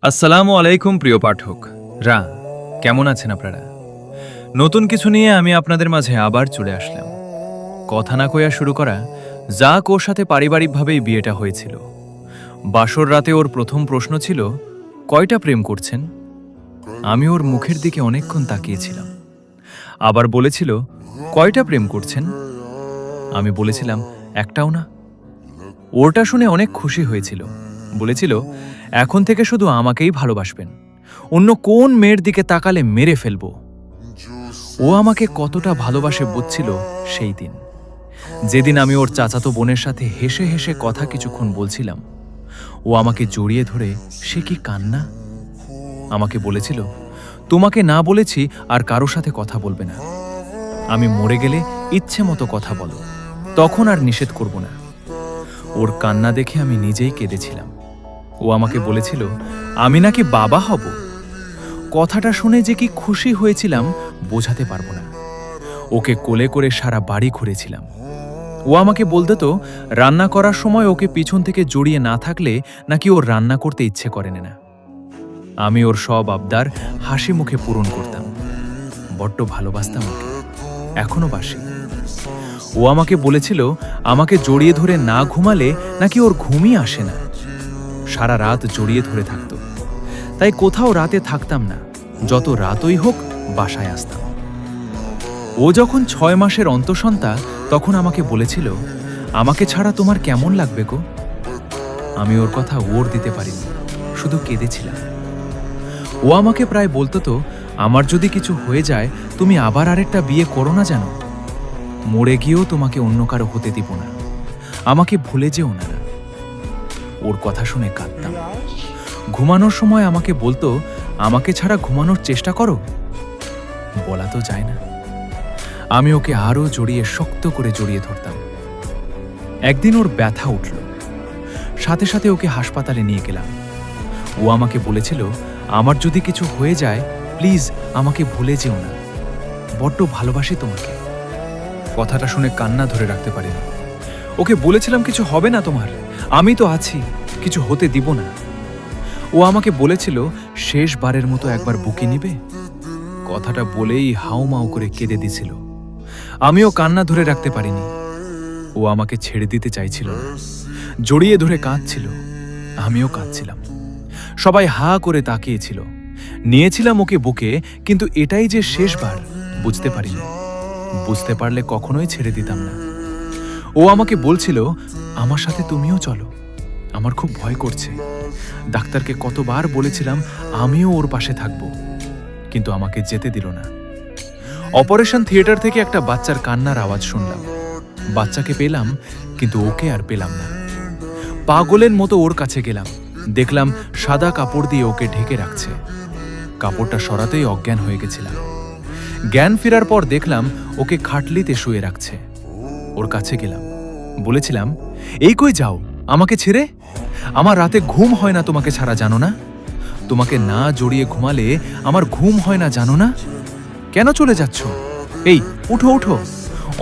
আসসালামু আলাইকুম প্রিয় পাঠক রা কেমন আছেন আপনারা? নতুন কিছু নিয়ে আমি আপনাদের মাঝে আবার চলে আসলাম। কথা না কইয়া শুরু করা, যাক ওর সাথে পারিবারিকভাবেই বিয়েটা হয়েছিল। বাসর রাতে ওর প্রথম প্রশ্ন ছিল, কয়টা প্রেম করছেন? আমি ওর মুখের দিকে অনেকক্ষণ তাকিয়েছিলাম। আবার বলেছিল, কয়টা প্রেম করছেন? আমি বলেছিলাম, একটাও না। ওরটা শুনে অনেক খুশি হয়েছিল। বলেছিল, এখন থেকে শুধু আমাকেই ভালোবাসবেন, অন্য কোন মেয়ের দিকে তাকালে মেরে ফেলবো। ও আমাকে কতটা ভালোবাসে বুঝছিল সেই দিন, যেদিন আমি ওর চাচাতো বোনের সাথে হেসে হেসে কথা কিছুক্ষণ বলছিলাম। ও আমাকে জড়িয়ে ধরে সে কি কান্না! আমাকে বলেছিল, তোমাকে না বলেছি আর কারো সাথে কথা বলবে না। আমি মরে গেলে ইচ্ছে মতো কথা বলো, তখন আর নিষেধ করব না। ওর কান্না দেখে আমি নিজেই কেঁদেছিলাম। ও আমাকে বলেছিল, আমি নাকি বাবা হব। কথাটা শুনে যে কি খুশি হয়েছিলাম বোঝাতে পারবো না। ওকে কোলে করে সারা বাড়ি ঘুরেছিলাম। ও আমাকে বলতো তো, রান্না করার সময় ওকে পিছন থেকে জড়িয়ে না থাকলে নাকি ওর রান্না করতে ইচ্ছে করে না। আমি ওর সব আবদার হাসি মুখে পূরণ করতাম। বড্ড ভালোবাসতাম ওকে, এখনো বাসি। ও আমাকে বলেছিল, আমাকে জড়িয়ে ধরে না ঘুমালে নাকি ওর ঘুমই আসে না। সারা রাত জড়িয়ে ধরে থাকত, তাই কোথাও রাতে থাকতাম না। যত রাতই হোক বাসায় আসতাম। ও যখন 6 মাসের অন্তঃসন্তা তখন আমাকে বলেছিল, আমাকে ছাড়া তোমার কেমন লাগবে গো? আমি ওর কথা ওর দিতে পারিনি, শুধু কেঁদেছিলাম। ও আমাকে প্রায় বলতো তো, আমার যদি কিছু হয়ে যায় তুমি আবার আরেকটা বিয়ে করো না, জানো? মরে গিয়েও তোমাকে অন্য কারো হতে দিব না, আমাকে ভুলে যেও না। ওর কথা শুনে কাঁদতাম। ঘুমানোর সময় আমাকে বলতো, আমাকে ছাড়া ঘুমানোর চেষ্টা করো। বলা তো যায় না। আমি ওকে আরো জড়িয়ে শক্ত করে জড়িয়ে ধরতাম। একদিন ওর ব্যথা উঠল, সাথে সাথে ওকে হাসপাতালে নিয়ে গেলাম। ও আমাকে বলেছিল, আমার যদি কিছু হয়ে যায় প্লিজ আমাকে ভুলে যেও না, বড্ড ভালোবাসি তোমাকে। কথাটা শুনে কান্না ধরে রাখতে পারিনি। ওকে বলেছিলাম, কিছু হবে না তোমার, আমি তো আছি, কিছু হতে দিব না। ও আমাকে বলেছিল, শেষবারের মতো একবার বুকে নিবে। কথাটা বলেই হাউমাউ করে কেঁদে দিছিল। আমিও কান্না ধরে রাখতে পারিনি। ও আমাকে ছেড়ে দিতে চাইছিল না, জড়িয়ে ধরে কাঁদছিল। আমিও কাঁদছিলাম। সবাই হা করে তাকিয়েছিল। নিয়েছিলাম ওকে বুকে, কিন্তু এটাই যে শেষবার বুঝতে পারিনি। বুঝতে পারলে কখনোই ছেড়ে দিতাম না। ও আমাকে বলছিল, আমার সাথে তুমিও চলো, আমার খুব ভয় করছে। ডাক্তারকে কতবার বলেছিলাম আমিও ওর পাশে থাকব, কিন্তু আমাকে যেতে দিল না। অপারেশন থিয়েটার থেকে একটা বাচ্চার কান্নার আওয়াজ শুনলাম। বাচ্চাকে পেলাম, কিন্তু ওকে আর পেলাম না। পাগলের মতো ওর কাছে গেলাম, দেখলাম সাদা কাপড় দিয়ে ওকে ঢেকে রাখছে। কাপড়টা সরাতেই অজ্ঞান হয়ে গেছিলাম। জ্ঞান ফেরার পর দেখলাম ওকে খাটলিতে শুয়ে রাখছে। ওর কাছে গেলাম, বলেছিলাম, এই কই যাও আমাকে ছেড়ে? আমার রাতে ঘুম হয় না তোমাকে ছাড়া, জানো না? তোমাকে না জড়িয়ে ঘুমালে আমার ঘুম হয় না, জানো না? কেন চলে যাচ্ছ? এই উঠো উঠো,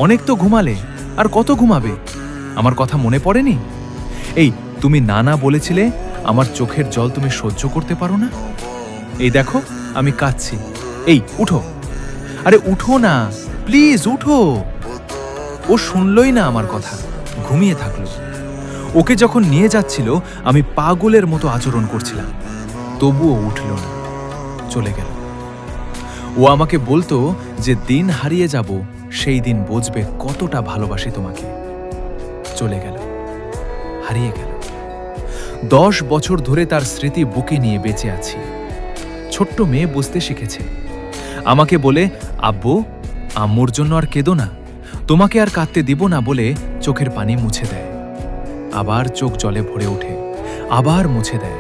অনেক তো ঘুমালে, আর কত ঘুমাবে? আমার কথা মনে পড়েনি? এই তুমি না না বলেছিলে, আমার চোখের জল তুমি সহ্য করতে পারো না? এই দেখো আমি কাঁদছি, এই উঠো, আরে উঠো না প্লিজ, উঠো। ও শুনলই না আমার কথা, ঘুমিয়ে থাকলো। ওকে যখন নিয়ে যাচ্ছিল আমি পাগলের মতো আচরণ করছিলাম, তবুও উঠল না, চলে গেল। ও আমাকে বলতো যে দিন হারিয়ে যাব সেই দিন বুঝবে কতটা ভালোবাসি তোমাকে। চলে গেল, হারিয়ে গেল। 10 বছর ধরে তার স্মৃতি বুকে নিয়ে বেঁচে আছি। ছোট্ট মেয়ে বুঝতে শিখেছে। আমাকে বলে, আব্বু আম্মুর জন্য আর কেঁদো না, তোমাকে আর কাঁদতে দিব না বলে চোখের পানি মুছে দেয়। আবার চোখ জলে ভরে ওঠে, আবার মুছে দেয়।